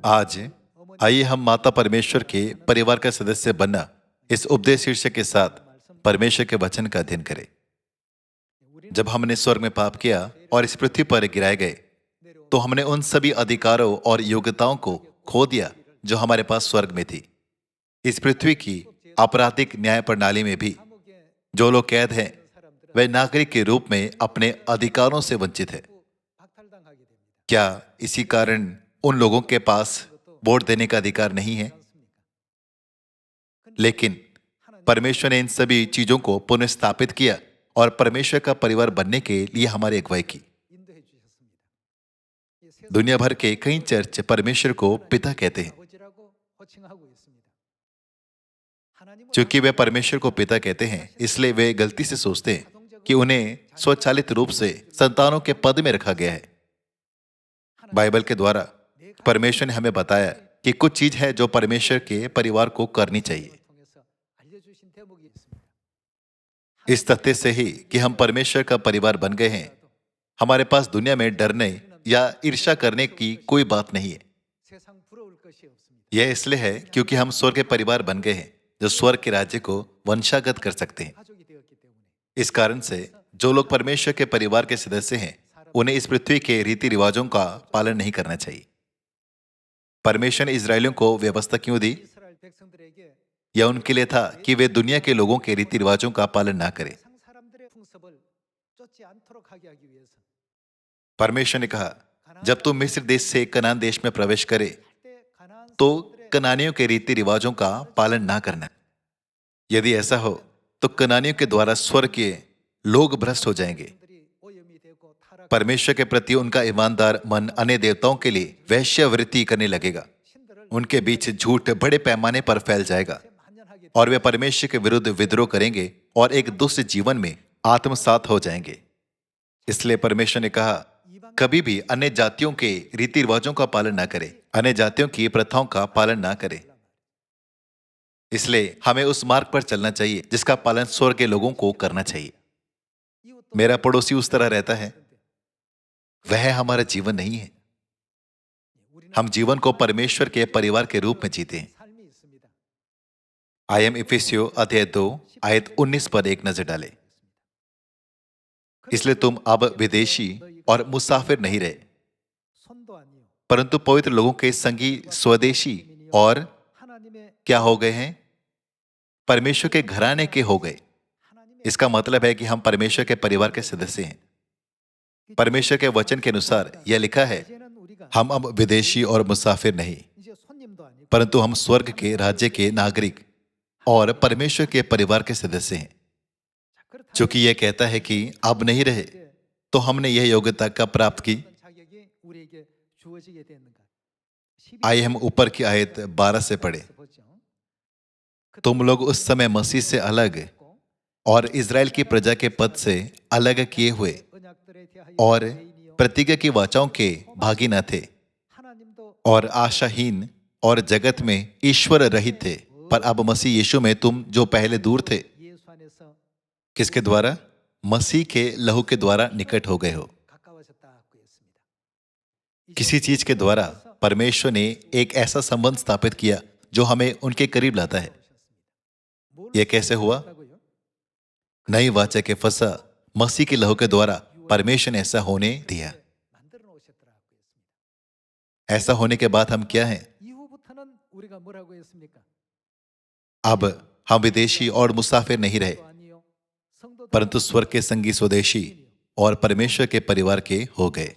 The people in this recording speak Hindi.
आज आइए हम माता परमेश्वर के परिवार का सदस्य बनना इस उपदेश शीर्षक के साथ परमेश्वर के वचन का अध्ययन करें। जब हमने स्वर्ग में पाप किया और इस पृथ्वी पर गिराए गए, तो हमने उन सभी अधिकारों और योग्यताओं को खो दिया जो हमारे पास स्वर्ग में थी। इस पृथ्वी की आपराधिक न्याय प्रणाली में भी जो लोग कैद हैं, वे नागरिक के रूप में अपने अधिकारों से वंचित है। क्या इसी कारण उन लोगों के पास वोट देने का अधिकार नहीं है? लेकिन परमेश्वर ने इन सभी चीजों को पुनर्स्थापित किया और परमेश्वर का परिवार बनने के लिए हमारी अगुवाई की। दुनिया भर के कई चर्च परमेश्वर को पिता कहते हैं। चूंकि वे परमेश्वर को पिता कहते हैं, इसलिए वे गलती से सोचते हैं कि उन्हें स्वचालित रूप से संतानों के पद में रखा गया है। बाइबल के द्वारा परमेश्वर ने हमें बताया कि कुछ चीज है जो परमेश्वर के परिवार को करनी चाहिए। इस तथ्य से ही कि हम परमेश्वर का परिवार बन गए हैं, हमारे पास दुनिया में डरने या ईर्ष्या करने की कोई बात नहीं है। यह इसलिए है क्योंकि हम स्वर्ग के परिवार बन गए हैं जो स्वर्ग के राज्य को वंशागत कर सकते हैं। इस कारण से जो लोग परमेश्वर के परिवार के सदस्य हैं, उन्हें इस पृथ्वी के रीति रिवाजों का पालन नहीं करना चाहिए। परमेश्वर ने इजरायलियों को व्यवस्था क्यों दी? यह उनके लिए था कि वे दुनिया के लोगों के रीति रिवाजों का पालन ना करें। परमेश्वर ने कहा, जब तुम मिस्र देश से कनान देश में प्रवेश करे तो कनानियों के रीति रिवाजों का पालन ना करना। यदि ऐसा हो तो कनानियों के द्वारा स्वर्ग के लोग भ्रष्ट हो जाएंगे। परमेश्वर के प्रति उनका ईमानदार मन अन्य देवताओं के लिए वैश्यावृत्ति करने लगेगा। उनके बीच झूठ बड़े पैमाने पर फैल जाएगा और वे परमेश्वर के विरुद्ध विद्रोह करेंगे और एक दुष्ट जीवन में आत्मसात हो जाएंगे। इसलिए परमेश्वर ने कहा, कभी भी अन्य जातियों के रीति रिवाजों का पालन ना करें, अन्य जातियों की प्रथाओं का पालन ना करें। इसलिए हमें उस मार्ग पर चलना चाहिए जिसका पालन स्वर्ग के लोगों को करना चाहिए। मेरा पड़ोसी उस तरह रहता है, वह हमारा जीवन नहीं है। हम जीवन को परमेश्वर के परिवार के रूप में जीते हैं। आई एम इफिसियों अध्याय 2 आयत 19 पर एक नजर डालें। इसलिए तुम अब विदेशी और मुसाफिर नहीं रहे, परंतु पवित्र लोगों के संगी स्वदेशी और क्या हो गए हैं? परमेश्वर के घराने के हो गए। इसका मतलब है कि हम परमेश्वर के परिवार के सदस्य हैं। परमेश्वर के वचन के अनुसार यह लिखा है, हम अब विदेशी और मुसाफिर नहीं, परंतु हम स्वर्ग के राज्य के नागरिक और परमेश्वर के परिवार के सदस्य हैं। चूंकि यह कहता है कि अब नहीं रहे, तो हमने यह योग्यता कब प्राप्त की? आइए हम ऊपर की आयत 12 से पढ़े। तुम लोग उस समय मसीह से अलग और इजराइल की प्रजा के पद से अलग किए हुए और प्रतिज्ञा की वाचाओं के भागी न थे और आशाहीन और जगत में ईश्वर रहित थे। पर अब मसीह यीशु में तुम जो पहले दूर थे, किसके द्वारा? मसीह के लहू के द्वारा निकट हो गए हो। किसी चीज के द्वारा परमेश्वर ने एक ऐसा संबंध स्थापित किया जो हमें उनके करीब लाता है। यह कैसे हुआ? नई वाचा के फंसा मसीह के लहू के द्वारा परमेश्वर ने ऐसा होने दिया। ऐसा होने के बाद हम क्या हैं? अब हम विदेशी और मुसाफिर नहीं रहे, परंतु स्वर्ग के संगी स्वदेशी और परमेश्वर के परिवार के हो गए।